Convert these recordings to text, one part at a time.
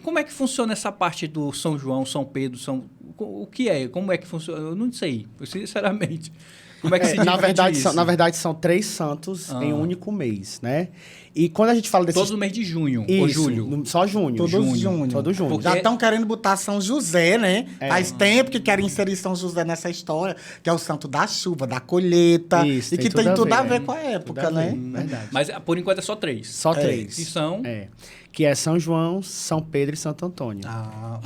como é que funciona essa parte do São João, São Pedro, o que é? Como é que funciona? Eu não sei, sinceramente. Como é que se divide isso? Na verdade, são 3 santos em um único mês, né? E quando a gente fala desses... Todo o mês de junho Isso, ou julho? Só junho. Todo junho. Todo junho. Porque- Já estão querendo botar São José, né? Faz tempo que querem inserir São José nessa história, que é o santo da chuva, da colheita. Isso, e tem que tem tudo a ver né? com a época, Tudo a ver, né? Verdade. Mas por enquanto é só 3. Só 3. Que são... Que é São João, São Pedro e Santo Antônio.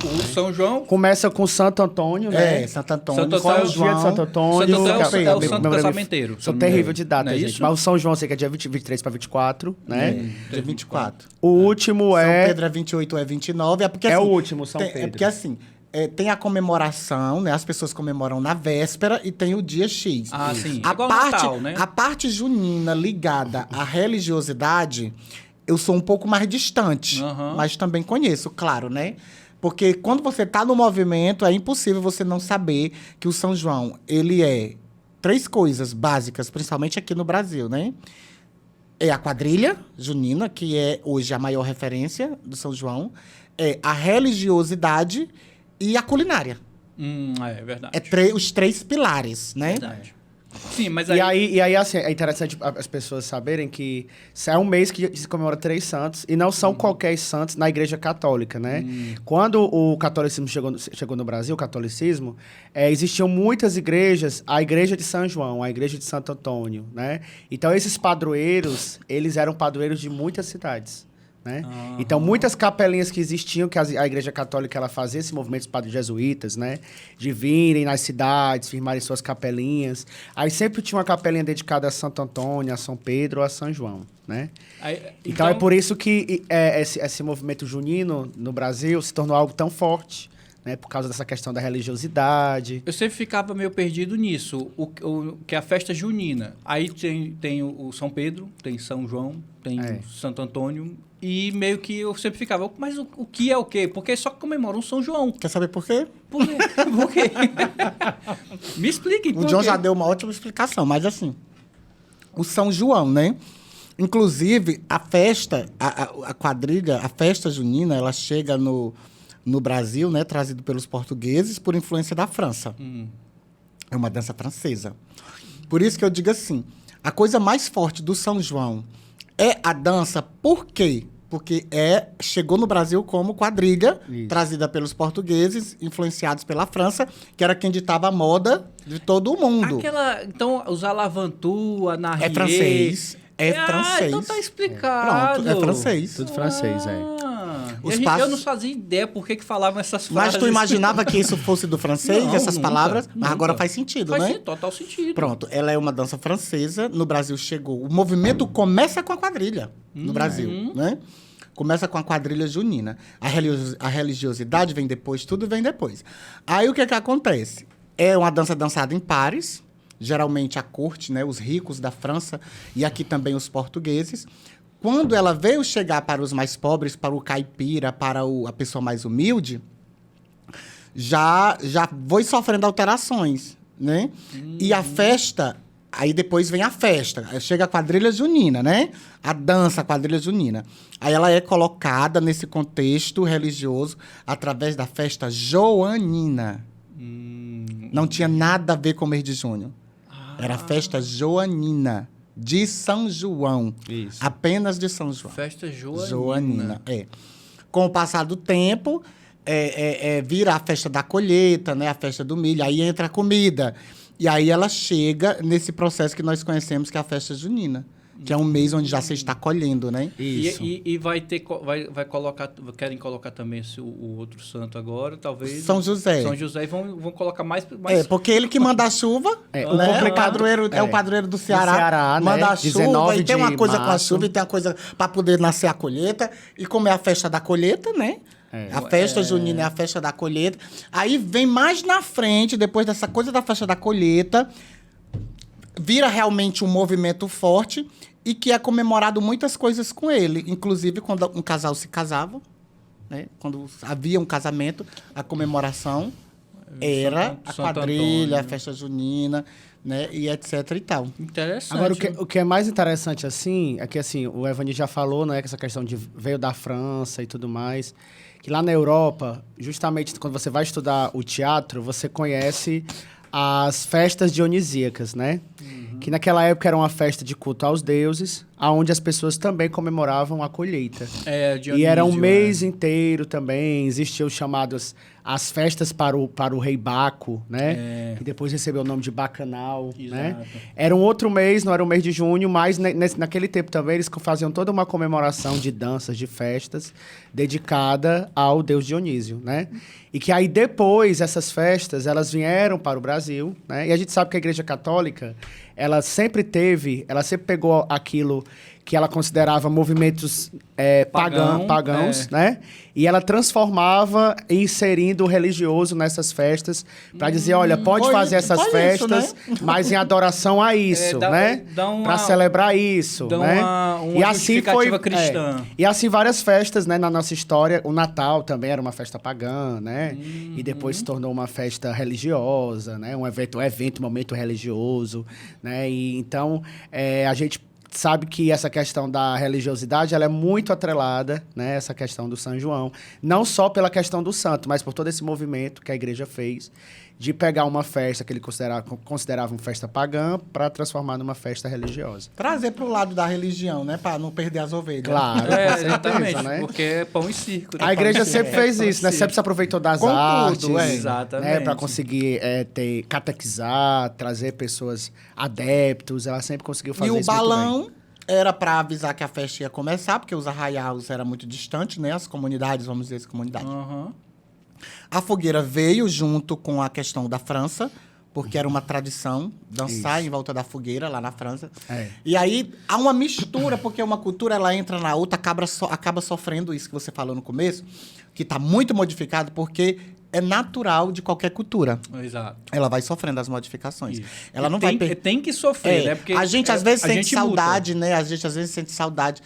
O São João... Começa com Santo Antônio, né? Santo Antônio. Santo Qual é o Antônio, dia de Santo Antônio? Santo Antônio é o Meu- santo meu- casamenteiro. Sou terrível de Não data, é gente. isso? Mas o São João, sei que é dia 23 para 24, né? Dia 24. O último São é... Pedro é 28 ou é 29. É, porque, É assim, o último, São É Pedro. porque assim, tem a comemoração, né? As pessoas comemoram na véspera e tem o dia X. Ah, sim. A Igual parte, Natal, né? a parte junina ligada à religiosidade, eu sou um pouco mais distante. Aham. Mas também conheço, claro, né? Porque quando você está no movimento, é impossível você não saber que o São João, ele é 3 coisas básicas, principalmente aqui no Brasil, né? É a quadrilha junina, que é hoje a maior referência do São João. É a religiosidade e a culinária. É verdade. É os 3 pilares, né? Verdade. Sim, mas E aí, assim, é interessante as pessoas saberem que é um mês que se comemora 3 santos, e não são qualquer santos na Igreja Católica, né? Quando o catolicismo chegou no Brasil, o catolicismo, existiam muitas igrejas, a Igreja de São João, a Igreja de Santo Antônio, né? Então, esses padroeiros, eles eram padroeiros de muitas cidades. Né? Então, muitas capelinhas que existiam, que a Igreja Católica ela fazia esse movimento dos padres jesuítas, né? De virem nas cidades, firmarem suas capelinhas. Aí sempre tinha uma capelinha dedicada a Santo Antônio, a São Pedro ou a São João, né? Então é por isso que esse movimento junino no Brasil se tornou algo tão forte, né? Por causa dessa questão da religiosidade. Eu sempre ficava meio perdido nisso, que é a festa junina. Aí tem o São Pedro, tem São João, tem o Santo Antônio, e meio que eu sempre ficava, mas o que é o quê? Porque só comemoram São João. Quer saber por quê? Por quê? Por quê? Me expliquem por O John quê. já deu uma ótima explicação, mas assim, o São João, né? Inclusive, a festa, a quadrilha, a festa junina, ela chega no Brasil, né? Trazido pelos portugueses por influência da França. É uma dança francesa. Por isso que eu digo assim, a coisa mais forte do São João é a dança, por quê? Porque chegou no Brasil como quadrilha, trazida pelos portugueses, influenciados pela França, que era quem ditava a moda de todo o mundo. Então, os Alavantu, a Narrier... É francês. É francês. Então tá explicado. Pronto, é francês. Tudo francês, Eu não fazia ideia por que falavam essas frases. Mas tu imaginava que isso fosse do francês, Não, essas nunca, palavras? Mas nunca. agora faz sentido, né? Faz total sentido. Pronto, ela é uma dança francesa, no Brasil chegou. O movimento começa com a quadrilha, no Brasil, né? Começa com a quadrilha junina. A religiosidade vem depois, tudo vem depois. Aí o que acontece? É uma dança dançada em pares, geralmente a corte, né? Os ricos da França e aqui também os portugueses. Quando ela veio chegar para os mais pobres, para o caipira, para a pessoa mais humilde, já foi sofrendo alterações, né? E a festa, aí depois vem a festa, aí chega a quadrilha junina, né? A dança, a quadrilha junina. Aí ela é colocada nesse contexto religioso através da festa joanina. Não tinha nada a ver com o mês de junho. Era a festa joanina. De São João. Isso. Apenas de São João. Festa joanina. Joanina, Com o passar do tempo, vira a festa da colheita, né? A festa do milho. Aí entra a comida. E aí ela chega nesse processo que nós conhecemos, que é a festa junina. Que é um mês onde já se está colhendo, né? Isso. E vai colocar... Querem colocar também o outro santo agora, talvez... São José. São José e vão colocar mais... Porque ele que manda a chuva, né? o complicado É o padroeiro do Ceará. Do Ceará, manda né? a chuva, 19 e tem uma de coisa com a março. chuva, e tem uma coisa para poder nascer a colheita. E como é a festa da colheita, né? A festa junina é a festa da colheita. Aí vem mais na frente, depois dessa coisa da festa da colheita, vira realmente um movimento forte e que é comemorado muitas coisas com ele. Inclusive, quando um casal se casava, né? Quando havia um casamento, a comemoração era a Santo quadrilha, Antônio. a festa junina, né? E etc e tal. Interessante. Agora, o que é mais interessante, assim, é que, assim, o Evani já falou, né, que essa questão de veio da França e tudo mais, que lá na Europa, justamente quando você vai estudar o teatro, você conhece as festas dionisíacas, né? Que naquela época era uma festa de culto aos deuses, aonde as pessoas também comemoravam a colheita. E era um mês inteiro também, existiam os chamados as festas para o rei Baco, né? Que depois recebeu o nome de Bacanal, né? Era um outro mês, não era o mês de junho, mas naquele tempo também eles faziam toda uma comemoração de danças, de festas, dedicada ao deus Dionísio, né? E que aí depois essas festas, elas vieram para o Brasil, né? E a gente sabe que a Igreja Católica, ela sempre pegou aquilo que ela considerava movimentos pagãos, né? E ela transformava inserindo o religioso nessas festas para dizer, olha, pode fazer essas festas, isso, né? mas em adoração a isso, né? Para celebrar isso, né? Uma e assim foi cristã. E assim várias festas, né, na nossa história. O Natal também era uma festa pagã, né? E depois se tornou uma festa religiosa, né? Um momento religioso, né? E então a gente sabe que essa questão da religiosidade, ela é muito atrelada, né? Essa questão do São João. Não só pela questão do santo, mas por todo esse movimento que a igreja fez de pegar uma festa que ele considerava uma festa pagã para transformar numa festa religiosa. Trazer para o lado da religião, né? Para não perder as ovelhas. Claro, exatamente, né? Porque é pão e circo. Né? A igreja sempre fez isso, né? Sempre se aproveitou das artes. Exatamente. Né? Para conseguir catequizar, trazer pessoas adeptos. Ela sempre conseguiu fazer isso. E o balão era para avisar que a festa ia começar, porque os arraiais eram muito distantes, né? As comunidades, vamos dizer, as comunidades. A fogueira veio junto com a questão da França, porque era uma tradição dançar em volta da fogueira lá na França. E aí há uma mistura, porque uma cultura ela entra na outra, acaba sofrendo isso que você falou no começo, que está muito modificado, porque é natural de qualquer cultura. Exato. Ela vai sofrendo as modificações. Isso. Ela não tem que sofrer, né? Porque a gente às vezes sente saudade, muda. né? A gente às vezes sente saudade.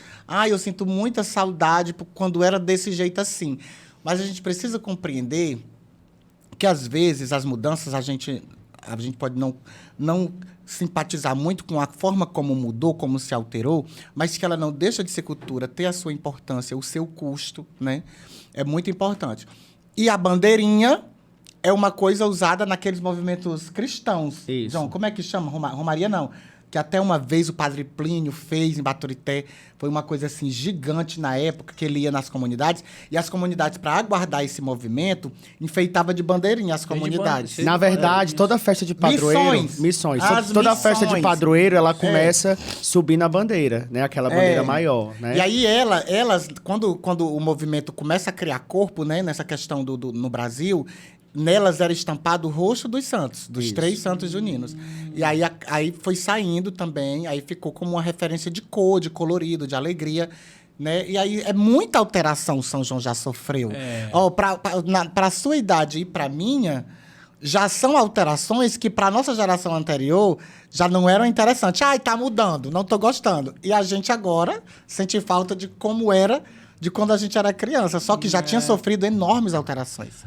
Eu sinto muita saudade quando era desse jeito assim. Mas a gente precisa compreender que, às vezes, as mudanças, a gente pode não simpatizar muito com a forma como mudou, como se alterou, mas que ela não deixa de ser cultura, ter a sua importância, o seu custo, né? É muito importante. E a bandeirinha é uma coisa usada naqueles movimentos cristãos. Isso. João, como é que chama? Romaria, não. Que até uma vez o Padre Plínio fez em Baturité. Foi uma coisa assim gigante na época, que ele ia nas comunidades. E as comunidades, para aguardar esse movimento, enfeitava de bandeirinha as comunidades. Na verdade, toda festa de padroeiro... Missões. Toda festa de padroeiro, ela começa subindo a bandeira, né? Aquela bandeira maior, né? E aí elas quando o movimento começa a criar corpo, né? Nessa questão no Brasil... Nelas era estampado o rosto dos santos, dos 3 santos juninos. E aí foi saindo também, aí ficou como uma referência de cor, de colorido, de alegria, né? E aí é muita alteração o São João já sofreu. Para a sua idade e para a minha, já são alterações que para a nossa geração anterior já não eram interessantes. Tá mudando, não tô gostando. E a gente agora sente falta de como era de quando a gente era criança, só que já tinha sofrido enormes alterações.